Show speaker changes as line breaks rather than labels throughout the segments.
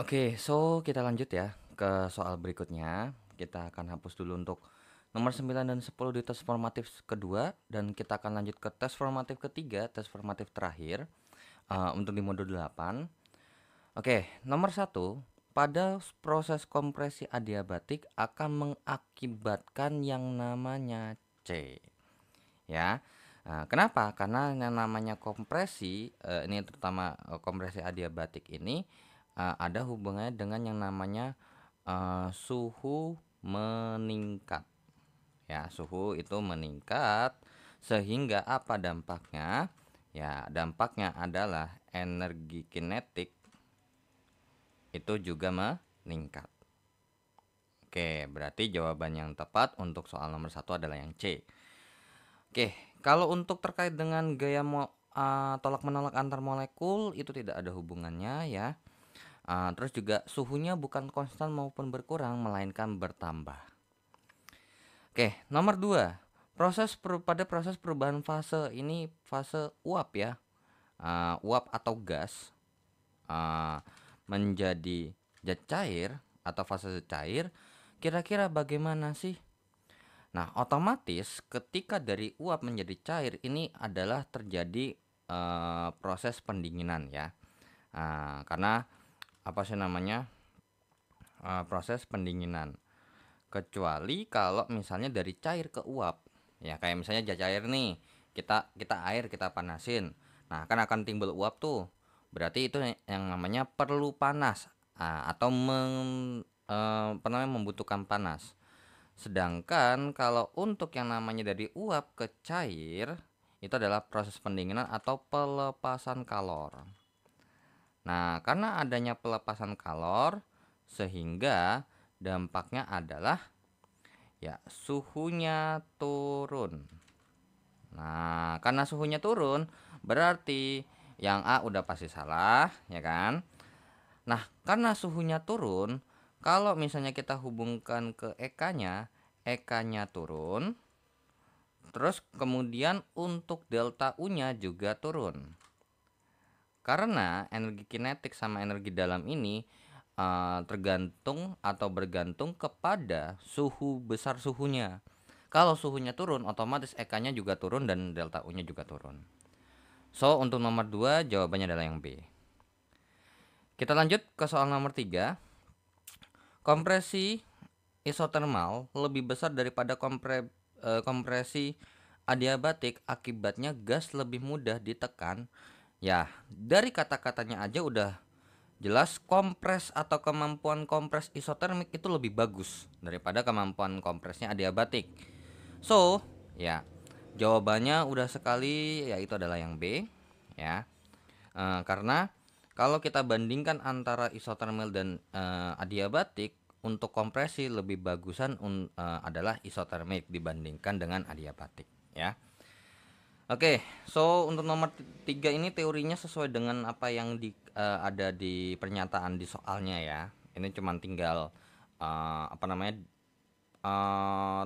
Oke, so kita lanjut ya ke soal berikutnya. Kita akan hapus dulu untuk nomor 9 dan 10 di tes formatif kedua, dan kita akan lanjut ke tes formatif ketiga, tes formatif terakhir untuk di modul 8. Oke, nomor 1, pada proses kompresi adiabatik akan mengakibatkan yang namanya C. Ya. Nah, kenapa? Karena yang namanya kompresi, ini terutama kompresi adiabatik ini ada hubungannya dengan yang namanya suhu meningkat. Ya, suhu itu meningkat sehingga apa dampaknya? Ya, dampaknya adalah energi kinetik itu juga meningkat. Oke, berarti jawaban yang tepat untuk soal nomor 1 adalah yang C. Oke, kalau untuk terkait dengan gaya tolak menolak antar molekul itu tidak ada hubungannya ya. Terus juga suhunya bukan konstan maupun berkurang melainkan bertambah. Oke, nomor 2, pada proses perubahan fase ini fase uap ya, uap atau gas menjadi zat cair atau fase cair. Kira-kira bagaimana sih? Nah, otomatis ketika dari uap menjadi cair ini adalah terjadi proses pendinginan ya. Karena apa sih namanya? Proses pendinginan. Kecuali kalau misalnya dari cair ke uap. Ya, kayak misalnya cair nih. Kita air kita panasin. Nah, kan akan timbul uap tuh. Berarti itu yang namanya perlu panas atau membutuhkan panas. Sedangkan kalau untuk yang namanya dari uap ke cair itu adalah proses pendinginan atau pelepasan kalor. Nah, karena adanya pelepasan kalor sehingga dampaknya adalah ya suhunya turun. Nah, karena suhunya turun berarti yang A udah pasti salah, ya kan? Nah, karena suhunya turun, kalau misalnya kita hubungkan ke EK-nya turun, terus kemudian untuk delta U-nya juga turun. Karena energi kinetik sama energi dalam ini tergantung atau bergantung kepada besar suhunya. Kalau suhunya turun, otomatis EK-nya juga turun dan delta U-nya juga turun. So, untuk nomor 2 jawabannya adalah yang B. Kita lanjut ke soal nomor 3. Kompresi isotermal lebih besar daripada kompresi adiabatik, akibatnya gas lebih mudah ditekan. Ya, dari kata-katanya aja udah jelas kompres atau kemampuan kompres isotermik itu lebih bagus daripada kemampuan kompresnya adiabatik. So, ya, jawabannya udah sekali yaitu adalah yang B ya. Karena kalau kita bandingkan antara isotermal dan adiabatik, untuk kompresi lebih bagusan adalah isotermik dibandingkan dengan adiabatik ya. Oke, so untuk nomor 3 ini teorinya sesuai dengan apa yang ada di pernyataan di soalnya ya. Ini cuma tinggal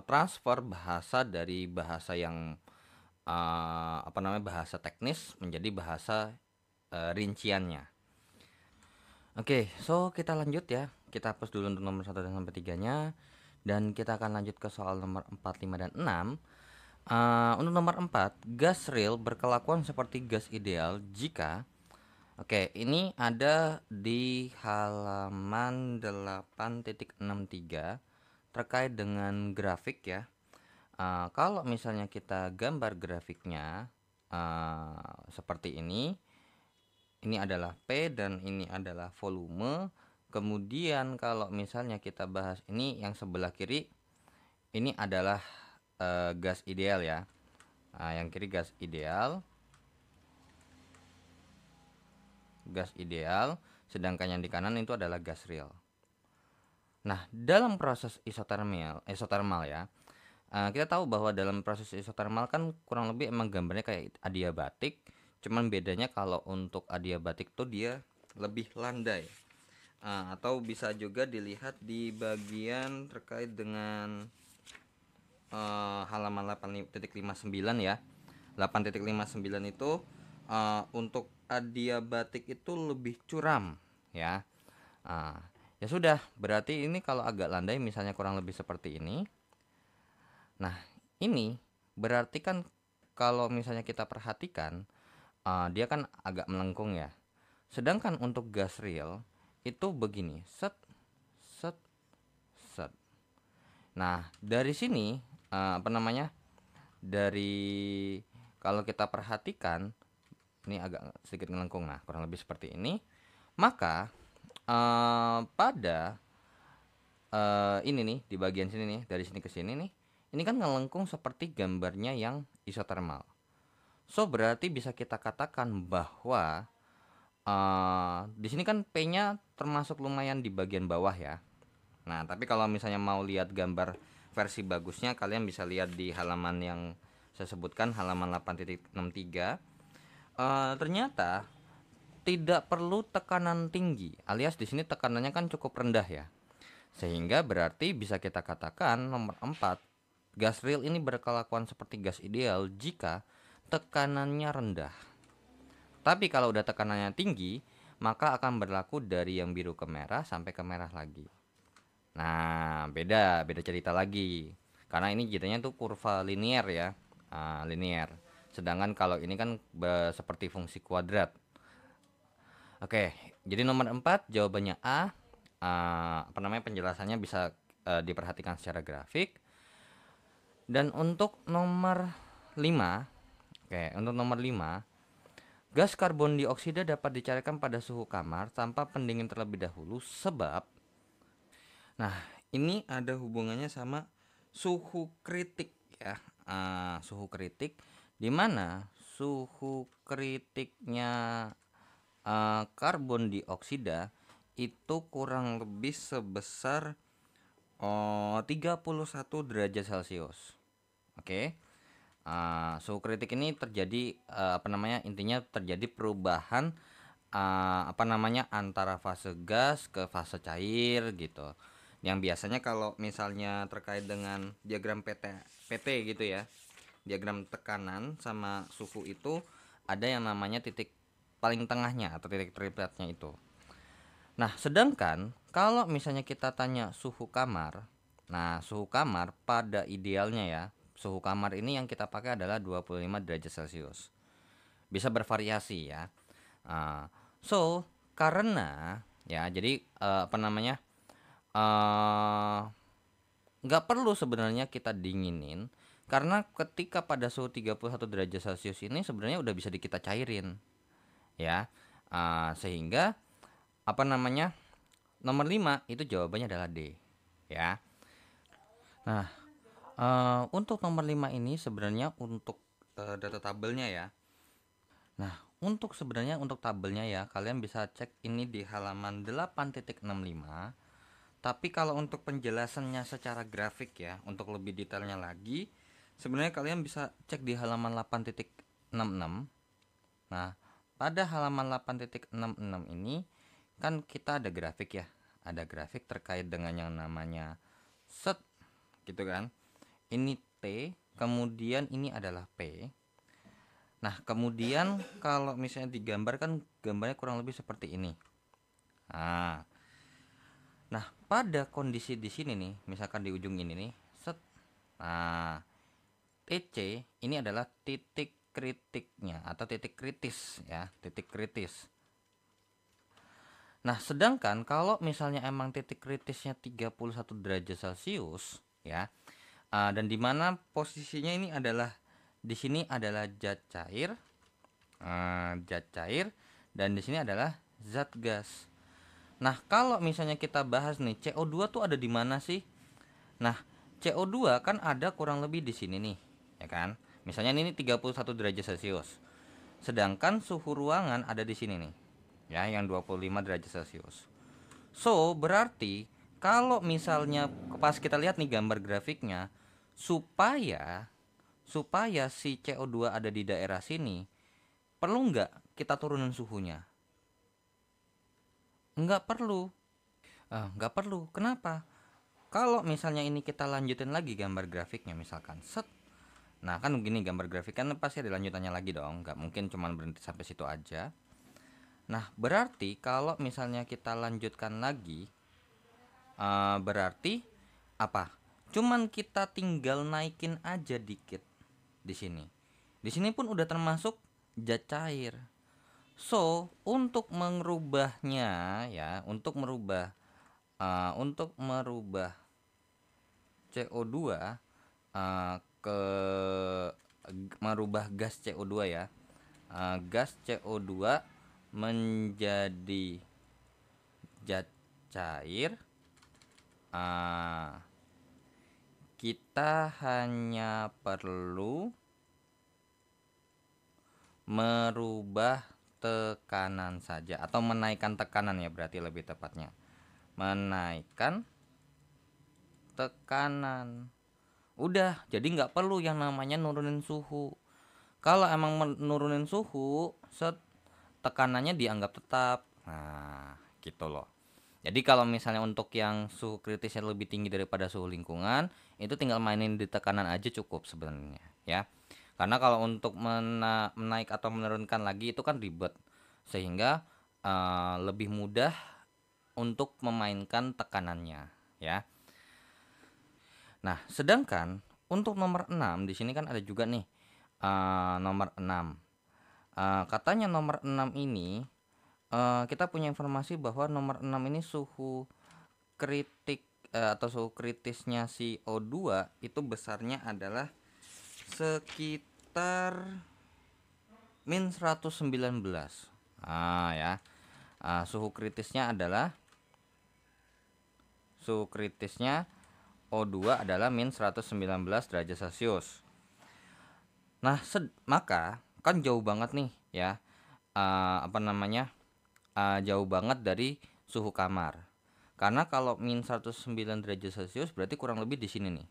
transfer bahasa dari bahasa yang bahasa teknis menjadi bahasa rinciannya. Oke, so kita lanjut ya. Kita hapus dulu untuk nomor 1 dan sampai 3-nya. Dan kita akan lanjut ke soal nomor 4, 5, dan 6. Untuk nomor 4, gas real berkelakuan seperti gas ideal jika ini ada di halaman 8.63 terkait dengan grafik ya. Kalau misalnya kita gambar grafiknya seperti ini adalah P dan ini adalah volume. Kemudian kalau misalnya kita bahas ini yang sebelah kiri, ini adalah gas ideal ya. Yang kiri gas ideal, sedangkan yang di kanan itu adalah gas real. Nah, dalam proses isotermal ya, kita tahu bahwa dalam proses isotermal kan kurang lebih emang gambarnya kayak adiabatik, cuman bedanya kalau untuk adiabatik tuh dia lebih landai. Atau bisa juga dilihat di bagian terkait dengan halaman 8.59 ya. 8.59 itu untuk adiabatik itu lebih curam ya. Ah, ya sudah, berarti ini kalau agak landai misalnya kurang lebih seperti ini. Nah, ini berarti kan kalau misalnya kita perhatikan, dia kan agak melengkung ya. Sedangkan untuk gas real itu begini, set set set. Nah, dari sini apa namanya? Dari kalau kita perhatikan ini agak sedikit melengkung, nah kurang lebih seperti ini. Maka pada ini nih di bagian sini nih, dari sini ke sini nih, ini kan ngelengkung seperti gambarnya yang isotermal. So berarti bisa kita katakan bahwa di sini kan P-nya termasuk lumayan di bagian bawah ya. Nah, tapi kalau misalnya mau lihat gambar versi bagusnya, kalian bisa lihat di halaman yang saya sebutkan, halaman 8.63. Ternyata tidak perlu tekanan tinggi, alias di sini tekanannya kan cukup rendah ya. Sehingga berarti bisa kita katakan nomor 4, gas real ini berkelakuan seperti gas ideal jika tekanannya rendah. Tapi kalau udah tekanannya tinggi, maka akan berlaku dari yang biru ke merah sampai ke merah lagi. Nah, beda cerita lagi. Karena ini jadinya tuh kurva linear ya, linear. Sedangkan kalau ini kan seperti fungsi kuadrat. Oke, jadi nomor 4 jawabannya A. Apa namanya, penjelasannya bisa diperhatikan secara grafik. Dan untuk nomor 5, oke, untuk nomor 5, gas karbon dioksida dapat dicairkan pada suhu kamar tanpa pendingin terlebih dahulu sebab, nah, ini ada hubungannya sama suhu kritik ya. Suhu kritik di mana suhu kritiknya karbon dioksida itu kurang lebih sebesar 31 derajat Celcius. Oke. Suhu kritik ini terjadi apa namanya, intinya terjadi perubahan apa namanya, antara fase gas ke fase cair gitu. Yang biasanya kalau misalnya terkait dengan diagram PT gitu ya, diagram tekanan sama suhu itu ada yang namanya titik paling tengahnya atau titik terberatnya itu. Nah, sedangkan kalau misalnya kita tanya suhu kamar, nah suhu kamar pada idealnya ya, suhu kamar ini yang kita pakai adalah 25 derajat Celcius. Bisa bervariasi ya. Uh, so, karena ya, jadi apa namanya, nggak perlu sebenarnya kita dinginin, karena ketika pada suhu 31 derajat Celcius ini sebenarnya udah bisa kita cairin ya. Sehingga apa namanya, nomor 5 itu jawabannya adalah D ya. Nah, untuk nomor 5 ini sebenarnya untuk data tabelnya ya. Nah, untuk sebenarnya untuk tabelnya ya, kalian bisa cek ini di halaman 8.65. Tapi kalau untuk penjelasannya secara grafik ya, untuk lebih detailnya lagi, sebenarnya kalian bisa cek di halaman 8.66. Nah, pada halaman 8.66 ini kan kita ada grafik ya. Ada grafik terkait dengan yang namanya set gitu kan. Ini T, kemudian ini adalah P. Nah, kemudian kalau misalnya digambarkan, gambarnya kurang lebih seperti ini. Nah, pada kondisi di sini nih, misalkan di ujung ini nih, set. Nah, TC ini adalah titik kritiknya atau titik kritis ya, titik kritis. Nah, sedangkan kalau misalnya emang titik kritisnya 31 derajat Celcius ya, dan dimana posisinya ini adalah di sini adalah zat cair, dan di sini adalah zat gas. Nah, kalau misalnya kita bahas nih, CO2 tuh ada di mana sih? Nah, CO2 kan ada kurang lebih di sini nih, ya kan? Misalnya ini 31 derajat Celcius. Sedangkan suhu ruangan ada di sini nih, ya, yang 25 derajat Celcius. So, berarti kalau misalnya pas kita lihat nih gambar grafiknya, supaya si CO2 ada di daerah sini, perlu nggak kita turunin suhunya? Nggak perlu. Nggak perlu. Kenapa? Kalau misalnya ini kita lanjutin lagi gambar grafiknya, misalkan set. Nah, kan begini gambar grafik kan pasti ada lanjutannya lagi dong. Nggak mungkin cuma berhenti sampai situ aja. Nah, berarti kalau misalnya kita lanjutkan lagi, berarti apa? Cuman kita tinggal naikin aja dikit di sini. Di sini pun udah termasuk zat cair. So, untuk merubahnya ya, untuk merubah CO2 ke merubah gas CO2 ya. Gas CO2 menjadi zat cair, kita hanya perlu merubah tekanan saja, atau menaikkan tekanan ya, berarti lebih tepatnya menaikkan tekanan. Udah, jadi nggak perlu yang namanya nurunin suhu. Kalau emang menurunin suhu, tekanannya dianggap tetap. Nah, gitu loh. Jadi kalau misalnya untuk yang suhu kritisnya lebih tinggi daripada suhu lingkungan, itu tinggal mainin di tekanan aja cukup sebenarnya, ya. Karena kalau untuk menaik atau menurunkan lagi itu kan ribet, sehingga lebih mudah untuk memainkan tekanannya, ya. Nah, sedangkan untuk nomor 6 di sini kan ada juga nih, nomor 6. Katanya nomor 6 ini, kita punya informasi bahwa nomor 6 ini suhu kritik atau suhu kritisnya si O2 itu besarnya adalah sekitar -119. Ya. Suhu kritisnya O2 adalah -119 derajat Celcius. Nah, maka kan jauh banget nih ya. Jauh banget dari suhu kamar. Karena kalau -109 derajat Celcius berarti kurang lebih di sini nih.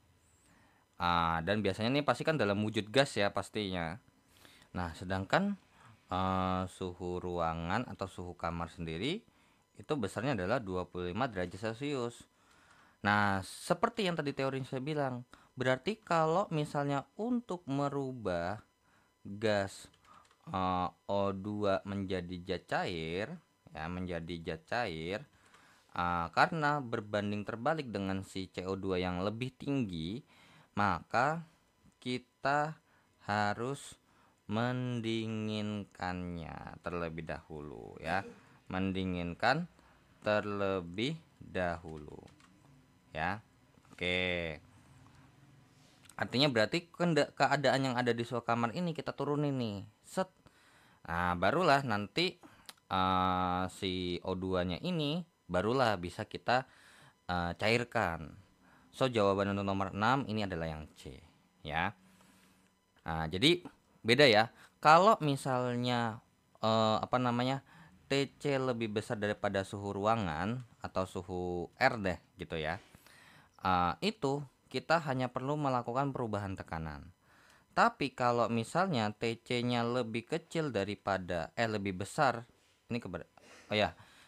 Dan biasanya nih pasti kan dalam wujud gas ya pastinya. Nah, sedangkan suhu ruangan atau suhu kamar sendiri itu besarnya adalah 25 derajat Celcius. Nah, seperti yang tadi teori saya bilang, berarti kalau misalnya untuk merubah gas O2 menjadi zat cair, ya menjadi zat cair, karena berbanding terbalik dengan si CO2 yang lebih tinggi, maka kita harus mendinginkannya terlebih dahulu ya. Mendinginkan terlebih dahulu ya. Oke. Artinya berarti keadaan yang ada di suhu kamar ini kita turunin nih. Set. Nah, barulah nanti si O2-nya ini barulah bisa kita cairkan. So, jawaban untuk nomor 6 ini adalah yang C ya. Nah, jadi beda ya. Kalau misalnya TC lebih besar daripada suhu ruangan atau suhu R deh gitu ya. Itu kita hanya perlu melakukan perubahan tekanan. Tapi kalau misalnya TC-nya lebih kecil daripada lebih besar, ini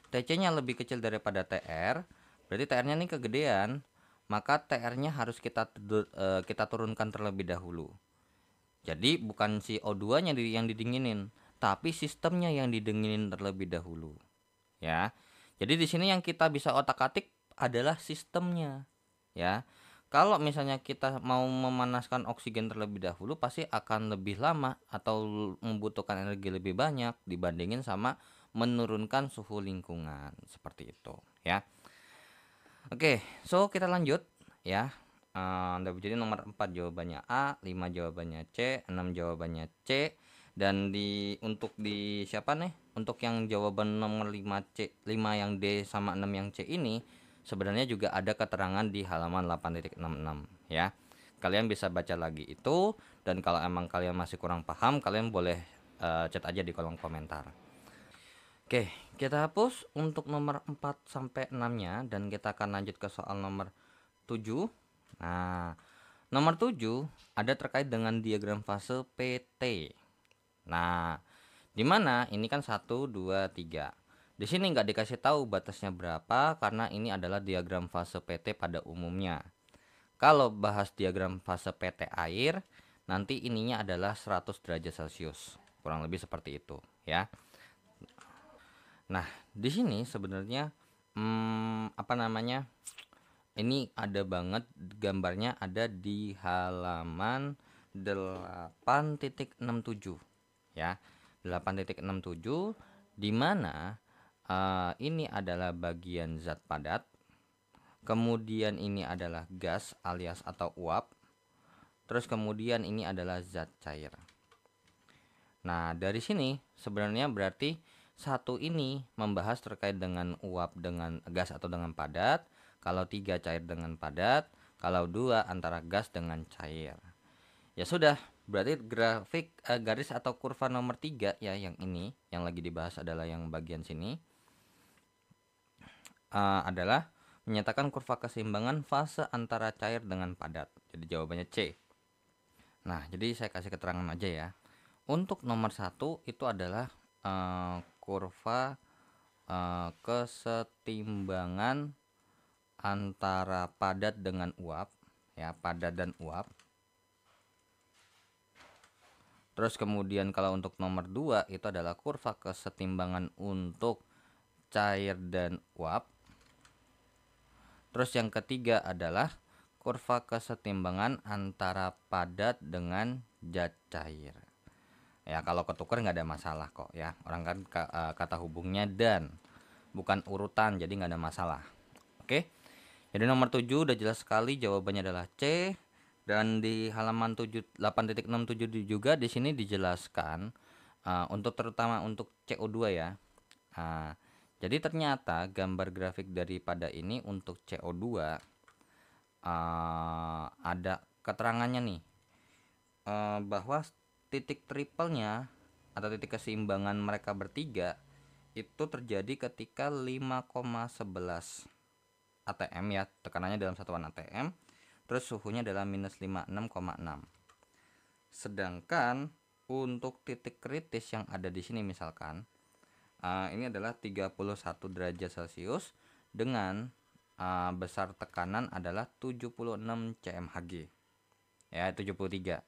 TC-nya lebih kecil daripada TR, berarti TR-nya ini kegedean, maka TR-nya harus kita turunkan terlebih dahulu. Jadi bukan si O2-nya yang didinginin, tapi sistemnya yang didinginin terlebih dahulu. Ya. Jadi di sini yang kita bisa otak-atik adalah sistemnya. Ya. Kalau misalnya kita mau memanaskan oksigen terlebih dahulu, pasti akan lebih lama atau membutuhkan energi lebih banyak dibandingin sama menurunkan suhu lingkungan, seperti itu ya. Oke, so kita lanjut ya. Jadi nomor 4 jawabannya A, 5 jawabannya C, 6 jawabannya C, dan untuk siapa nih? Untuk yang jawaban nomor 5C, 5 yang D sama 6 yang C ini sebenarnya juga ada keterangan di halaman 8.66 ya. Kalian bisa baca lagi itu, dan kalau emang kalian masih kurang paham, kalian boleh chat aja di kolom komentar. Oke, kita hapus untuk nomor 4 sampai 6-nya dan kita akan lanjut ke soal nomor 7. Nah, nomor 7 ada terkait dengan diagram fase PT. Nah, dimana ini kan 1, 2, 3. Di sini nggak dikasih tahu batasnya berapa karena ini adalah diagram fase PT pada umumnya. Kalau bahas diagram fase PT air, nanti ininya adalah 100 derajat Celcius. Kurang lebih seperti itu ya. Nah, di sini sebenarnya apa namanya? Ini ada banget gambarnya, ada di halaman 8.67 ya. 8.67 di mana ini adalah bagian zat padat, kemudian ini adalah gas alias atau uap, terus kemudian ini adalah zat cair. Nah, dari sini sebenarnya berarti satu ini membahas terkait dengan uap dengan gas atau dengan padat, kalau tiga cair dengan padat, kalau dua antara gas dengan cair. Ya sudah, berarti grafik garis atau kurva nomor 3 ya, yang ini yang lagi dibahas adalah yang bagian sini, adalah menyatakan kurva keseimbangan fase antara cair dengan padat. Jadi jawabannya C. Nah, jadi saya kasih keterangan aja ya. Untuk nomor 1 itu adalah kurva kesetimbangan antara padat dengan uap ya, padat dan uap. Terus kemudian kalau untuk nomor 2 itu adalah kurva kesetimbangan untuk cair dan uap. Terus yang ketiga adalah kurva kesetimbangan antara padat dengan zat cair. Ya, kalau ketukar nggak ada masalah kok ya. Orang kan kata hubungnya dan bukan urutan, jadi nggak ada masalah. Oke. Jadi nomor 7 udah jelas sekali, jawabannya adalah C. Dan di halaman 8.67 juga di sini dijelaskan untuk terutama untuk CO2 ya. Jadi ternyata gambar grafik daripada ini untuk CO2 ada keterangannya nih, bahwa titik triplenya atau titik keseimbangan mereka bertiga itu terjadi ketika 5,11 atm ya, tekanannya dalam satuan atm, terus suhunya adalah minus 56,6. Sedangkan untuk titik kritis yang ada di sini misalkan ini adalah 31 derajat Celcius dengan besar tekanan adalah 76 cmHg ya, 73.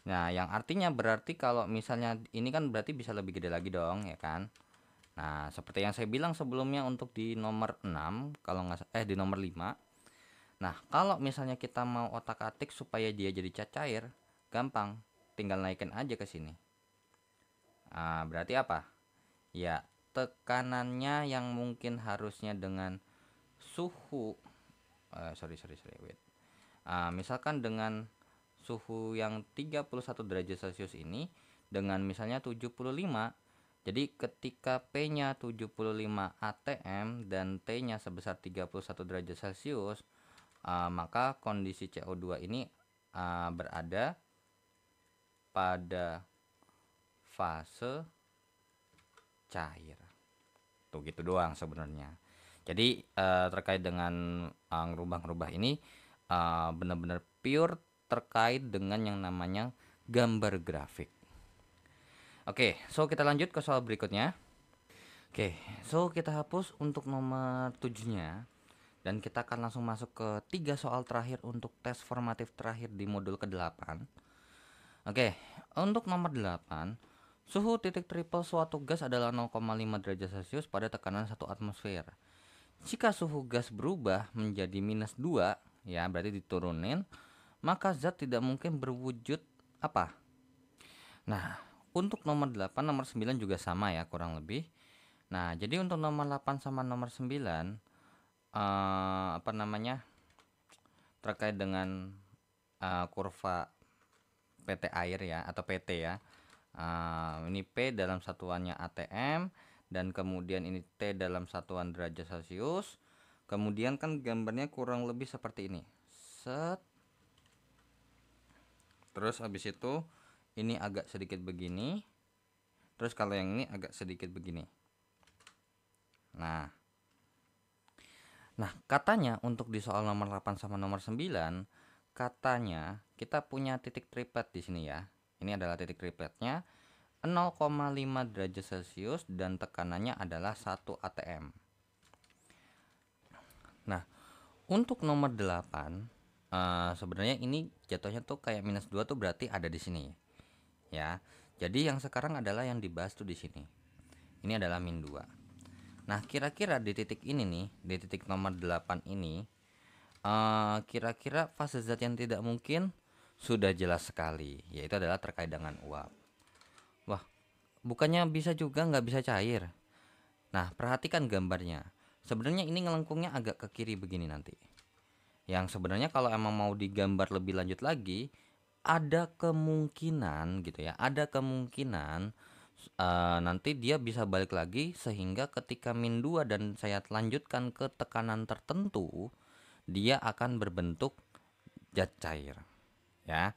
Nah, yang artinya berarti kalau misalnya ini kan berarti bisa lebih gede lagi dong ya kan. Nah, seperti yang saya bilang sebelumnya untuk di nomor 6 kalau nggak di nomor 5. Nah, kalau misalnya kita mau otak-atik supaya dia jadi cat cair, gampang, tinggal naikin aja ke sini. Berarti apa? Ya, tekanannya yang mungkin harusnya dengan suhu wait. Misalkan dengan suhu yang 31 derajat Celcius ini dengan misalnya 75. Jadi ketika P-nya 75 atm dan T-nya sebesar 31 derajat Celcius, maka kondisi CO2 ini berada pada fase cair. Tuh gitu doang sebenarnya. Jadi terkait dengan ngerubah-ngerubah ini benar-benar pure terkait dengan yang namanya gambar grafik. Oke, so kita lanjut ke soal berikutnya. Oke, so kita hapus untuk nomor 7-nya dan kita akan langsung masuk ke 3 soal terakhir untuk tes formatif terakhir di modul ke-8. Oke, untuk nomor 8, suhu titik triple suatu gas adalah 0,5 derajat Celcius pada tekanan 1 atmosfer. Jika suhu gas berubah menjadi minus 2, ya berarti diturunin, maka zat tidak mungkin berwujud apa? Nah, untuk nomor 8, nomor 9 juga sama ya kurang lebih. Nah, jadi untuk nomor 8 sama nomor 9 apa namanya? Terkait dengan kurva PT air ya atau PT ya. Ini P dalam satuannya atm dan kemudian ini T dalam satuan derajat Celcius. Kemudian kan gambarnya kurang lebih seperti ini. Set. Terus habis itu ini agak sedikit begini. Terus kalau yang ini agak sedikit begini. Nah, katanya untuk di soal nomor 8 sama nomor 9, katanya kita punya titik triplet di sini ya. Ini adalah titik tripletnya 0,5 derajat Celcius dan tekanannya adalah 1 atm. Nah, untuk nomor 8 sebenarnya ini jatuhnya tuh kayak minus 2 tuh berarti ada di sini. Ya. Jadi yang sekarang adalah yang dibahas tuh di sini. Ini adalah min 2. Nah, kira-kira di titik ini nih, di titik nomor 8 ini, kira-kira fase zat yang tidak mungkin sudah jelas sekali, yaitu adalah terkait dengan uap. Wah, bukannya bisa juga nggak bisa cair? Nah, perhatikan gambarnya. Sebenarnya ini ngelengkungnya agak ke kiri begini nanti. Yang sebenarnya kalau emang mau digambar lebih lanjut lagi, ada kemungkinan gitu ya, ada kemungkinan nanti dia bisa balik lagi sehingga ketika min 2 dan saya lanjutkan ke tekanan tertentu, dia akan berbentuk zat cair ya.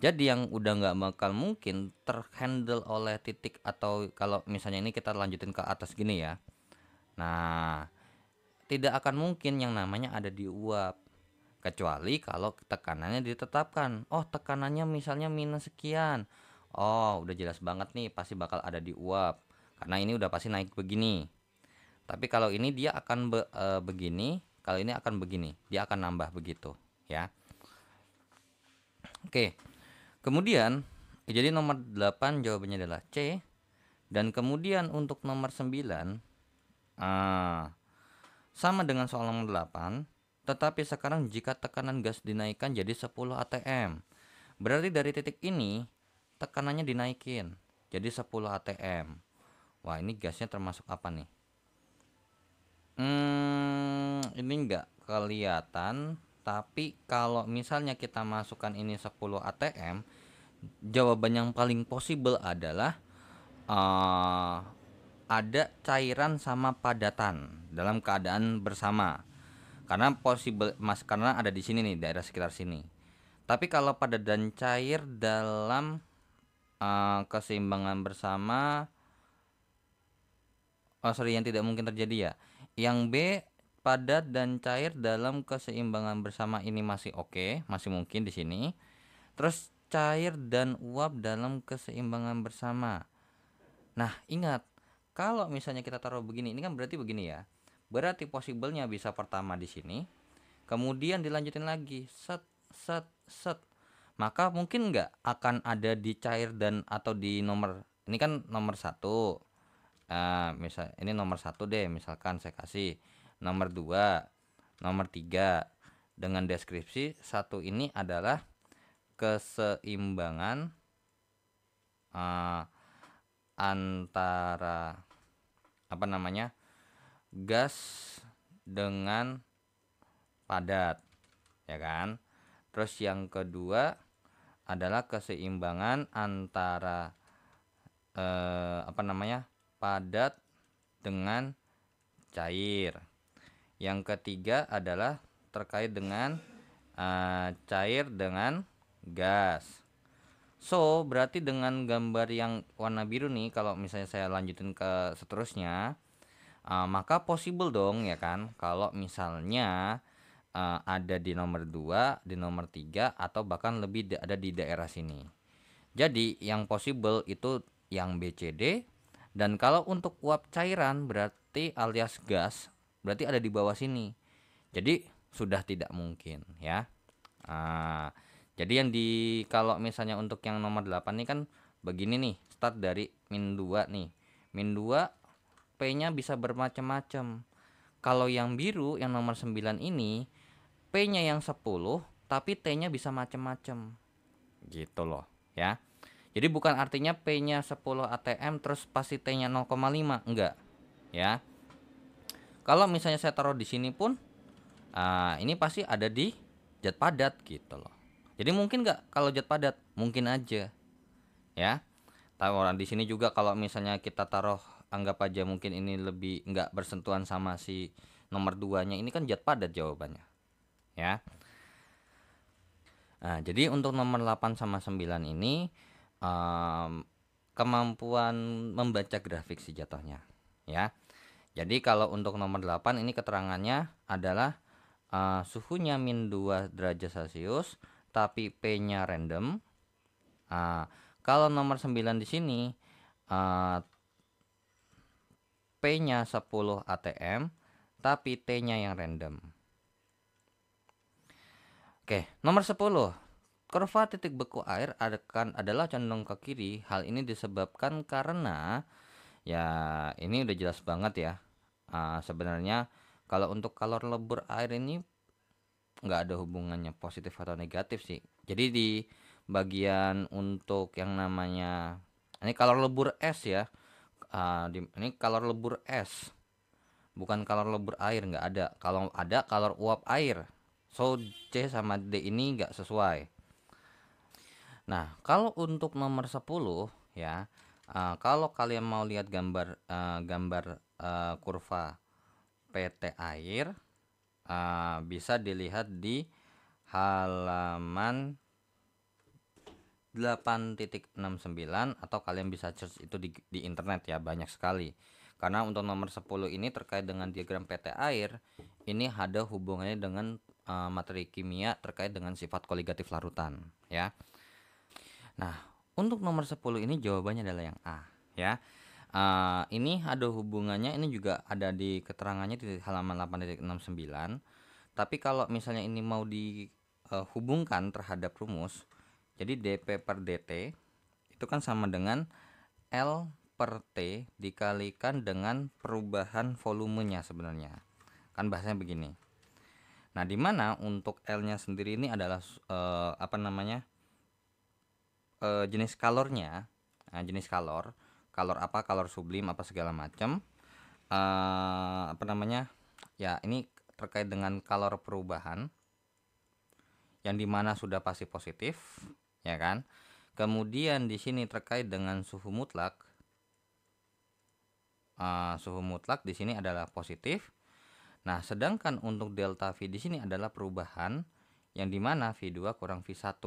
Jadi yang udah nggak bakal mungkin terhandle oleh titik, atau kalau misalnya ini kita lanjutin ke atas gini ya. Nah, tidak akan mungkin yang namanya ada di uap, kecuali kalau tekanannya ditetapkan. Oh, tekanannya misalnya minus sekian. Oh, udah jelas banget nih pasti bakal ada di uap. Karena ini udah pasti naik begini. Tapi kalau ini dia akan begini, kalau ini akan begini. Dia akan nambah begitu, ya. Oke. Kemudian, jadi nomor 8 jawabannya adalah C. Dan kemudian untuk nomor 9, sama dengan soal nomor 8, tetapi sekarang jika tekanan gas dinaikkan jadi 10 atm. Berarti dari titik ini tekanannya dinaikin jadi 10 atm. Wah, ini gasnya termasuk apa nih? Ini nggak kelihatan, tapi kalau misalnya kita masukkan ini 10 atm, jawaban yang paling possible adalah ada cairan sama padatan dalam keadaan bersama. Karena possible karena ada di sini nih, daerah sekitar sini. Tapi kalau padat dan cair dalam keseimbangan bersama, yang tidak mungkin terjadi ya. Yang B, padat dan cair dalam keseimbangan bersama, ini masih oke, masih mungkin di sini. Terus cair dan uap dalam keseimbangan bersama. Nah, ingat, kalau misalnya kita taruh begini, ini kan berarti begini ya. Berarti possible-nya bisa pertama di sini, kemudian dilanjutin lagi, set set set. Maka mungkin nggak akan ada di cair dan atau di nomor, ini kan nomor 1. Misal ini nomor 1 deh, misalkan saya kasih nomor 2, nomor 3 dengan deskripsi 1 ini adalah keseimbangan antara apa namanya, gas dengan padat, ya kan. Terus yang kedua adalah keseimbangan antara padat dengan cair. Yang ketiga adalah terkait dengan cair dengan gas. So, berarti dengan gambar yang warna biru nih, kalau misalnya saya lanjutin ke seterusnya, maka possible dong ya kan, kalau misalnya ada di nomor 2, di nomor 3, atau bahkan lebih ada di daerah sini. Jadi yang possible itu yang B, C, D. Dan kalau untuk uap cairan berarti alias gas, berarti ada di bawah sini. Jadi sudah tidak mungkin ya. Jadi yang kalau misalnya untuk yang nomor 8 ini kan begini nih, start dari min 2 nih. Min 2 P-nya bisa bermacam-macam. Kalau yang biru yang nomor 9 ini P-nya yang 10 tapi T-nya bisa macam-macam. Gitu loh ya. Jadi bukan artinya P-nya 10 atm terus pasti T-nya 0,5, enggak ya. Kalau misalnya saya taruh di sini pun ini pasti ada di zat padat gitu loh. Jadi mungkin nggak kalau zat padat? Mungkin aja ya. Tawaran di sini juga kalau misalnya kita taruh, anggap aja mungkin ini lebih nggak bersentuhan sama si nomor 2-nya, ini kan zat padat jawabannya ya. Nah, jadi untuk nomor 8 sama 9 ini kemampuan membaca grafik sih jatuhnya ya. Jadi kalau untuk nomor 8 ini keterangannya adalah suhunya min 2 derajat Celcius tapi P-nya random. Kalau nomor 9 di sini P-nya 10 atm tapi T-nya yang random. Oke, nomor 10. Kurva titik beku air adalah condong ke kiri. Hal ini disebabkan karena ya ini udah jelas banget ya. Sebenarnya kalau untuk kalor lebur air ini nggak ada hubungannya positif atau negatif sih. Jadi di bagian untuk yang namanya ini kalor lebur es ya. Ini kalor lebur es, bukan kalor lebur air, nggak ada. Kalau ada kalor uap air. So C sama D ini nggak sesuai. Nah, kalau untuk nomor 10 ya, kalau kalian mau lihat gambar kurva PT air, bisa dilihat di halaman 8.69 atau kalian bisa search itu di internet ya, banyak sekali. Karena untuk nomor 10 ini terkait dengan diagram PT air, ini ada hubungannya dengan materi kimia terkait dengan sifat koligatif larutan ya. Nah, untuk nomor 10 ini jawabannya adalah yang A ya. Ini ada hubungannya, ini juga ada di keterangannya di halaman 8.69. Tapi kalau misalnya ini mau dihubungkan terhadap rumus, jadi dP per dt itu kan sama dengan L per T dikalikan dengan perubahan volumenya sebenarnya. Kan bahasanya begini. Nah, dimana untuk L-nya sendiri ini adalah jenis kalornya. Nah, jenis kalor apa, kalor sublim apa segala macam. Ya, ini terkait dengan kalor perubahan yang dimana sudah pasti positif, ya kan. Kemudian di sini terkait dengan suhu mutlak. Suhu mutlak di sini adalah positif. Nah, sedangkan untuk delta V di sini adalah perubahan yang dimana V2 kurang V1.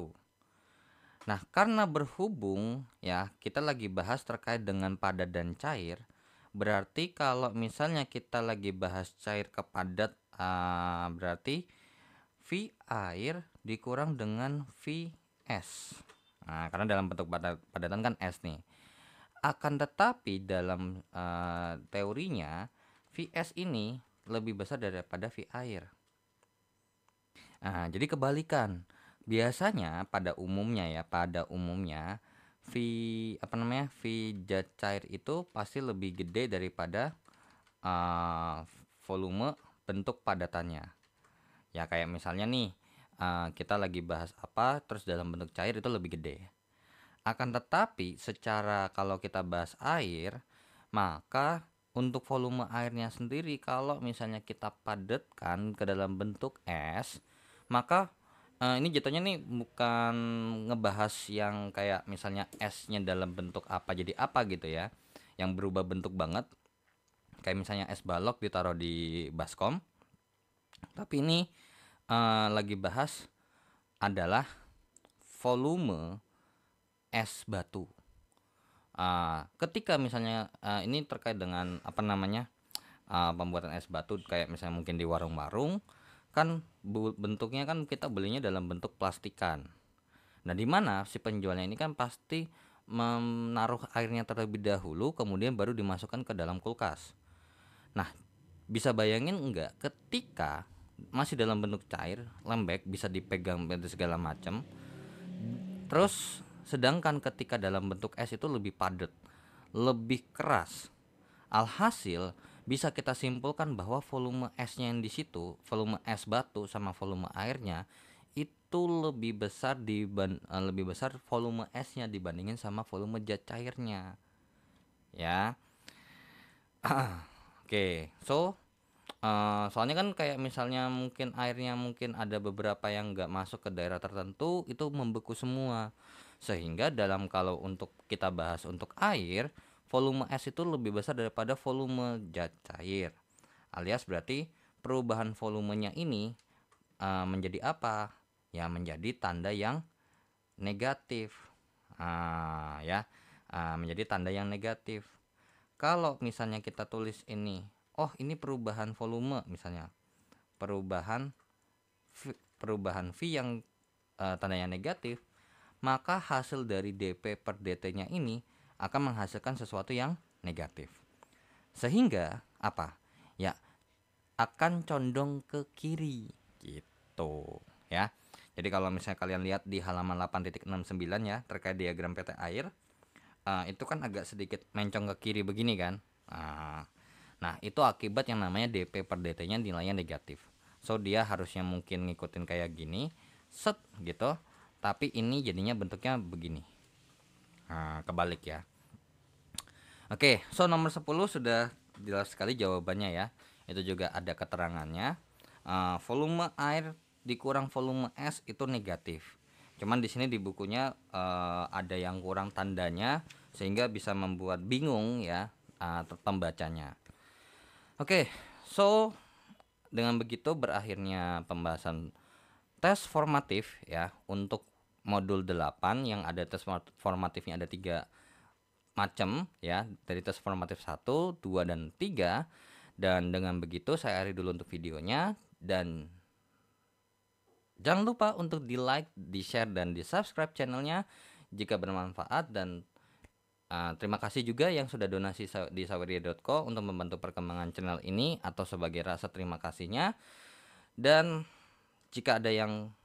Nah, karena berhubung ya, kita lagi bahas terkait dengan padat dan cair. Berarti kalau misalnya kita lagi bahas cair ke padat, berarti V air dikurang dengan Vs. Nah, karena dalam bentuk padatan kan S nih. Akan tetapi dalam teorinya Vs ini lebih besar daripada V air. Nah, jadi kebalikan. Biasanya pada umumnya V V zat cair itu pasti lebih gede daripada volume bentuk padatannya. Ya kayak misalnya nih, kita lagi bahas apa terus dalam bentuk cair itu lebih gede. Akan tetapi secara kalau kita bahas air, maka untuk volume airnya sendiri kalau misalnya kita padatkan ke dalam bentuk es, maka ini jatuhnya nih bukan ngebahas yang kayak misalnya esnya dalam bentuk apa jadi apa gitu ya, yang berubah bentuk banget kayak misalnya es balok ditaruh di baskom. Tapi ini lagi bahas adalah volume es batu. Ketika misalnya ini terkait dengan pembuatan es batu kayak misalnya mungkin di warung-warung kan bentuknya kan kita belinya dalam bentuk plastikan. Nah, di mana si penjualnya ini kan pasti menaruh airnya terlebih dahulu kemudian baru dimasukkan ke dalam kulkas. Nah, bisa bayangin enggak ketika masih dalam bentuk cair, lembek, bisa dipegang segala macam. Terus sedangkan ketika dalam bentuk es itu lebih padat, lebih keras. Alhasil bisa kita simpulkan bahwa volume esnya yang di situ, volume es batu sama volume airnya itu lebih besar lebih besar volume esnya dibandingin sama volume zat cairnya. Ya. Oke, soalnya kan kayak misalnya mungkin airnya mungkin ada beberapa yang nggak masuk ke daerah tertentu itu membeku semua, sehingga kalau untuk kita bahas untuk air, volume es itu lebih besar daripada volume zat cair, alias berarti perubahan volumenya ini menjadi apa ya, menjadi tanda yang negatif. Menjadi tanda yang negatif. Kalau misalnya kita tulis ini, oh ini perubahan volume misalnya, perubahan V yang tandanya negatif, maka hasil dari dP per dt-nya ini akan menghasilkan sesuatu yang negatif. Sehingga apa? Ya, akan condong ke kiri gitu ya. Jadi kalau misalnya kalian lihat di halaman 8.69 ya terkait diagram PT air, itu kan agak sedikit mencong ke kiri begini kan. Nah, itu akibat yang namanya DP per DT-nya nilainya negatif. So, dia harusnya mungkin ngikutin kayak gini, set gitu. Tapi ini jadinya bentuknya begini. Nah, kebalik ya. Oke, so nomor 10 sudah jelas sekali jawabannya ya. Itu juga ada keterangannya. Volume air dikurang volume es itu negatif. Cuman di sini di bukunya ada yang kurang tandanya sehingga bisa membuat bingung ya pembacanya. Oke, so dengan begitu berakhirnya pembahasan tes formatif ya untuk modul 8 yang ada tes formatifnya ada 3 macam ya, dari tes formatif 1, 2 dan 3. Dan dengan begitu saya akhiri dulu untuk videonya, dan jangan lupa untuk di like, di share dan di subscribe channelnya jika bermanfaat. Dan terima kasih juga yang sudah donasi di saweria.co untuk membantu perkembangan channel ini atau sebagai rasa terima kasihnya. Dan jika ada yang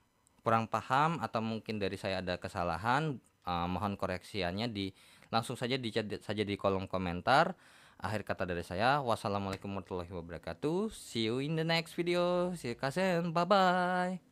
kurang paham atau mungkin dari saya ada kesalahan, mohon koreksiannya langsung saja di kolom komentar. Akhir kata dari saya, wassalamualaikum warahmatullahi wabarakatuh. See you in the next video. See you kasen. Bye bye.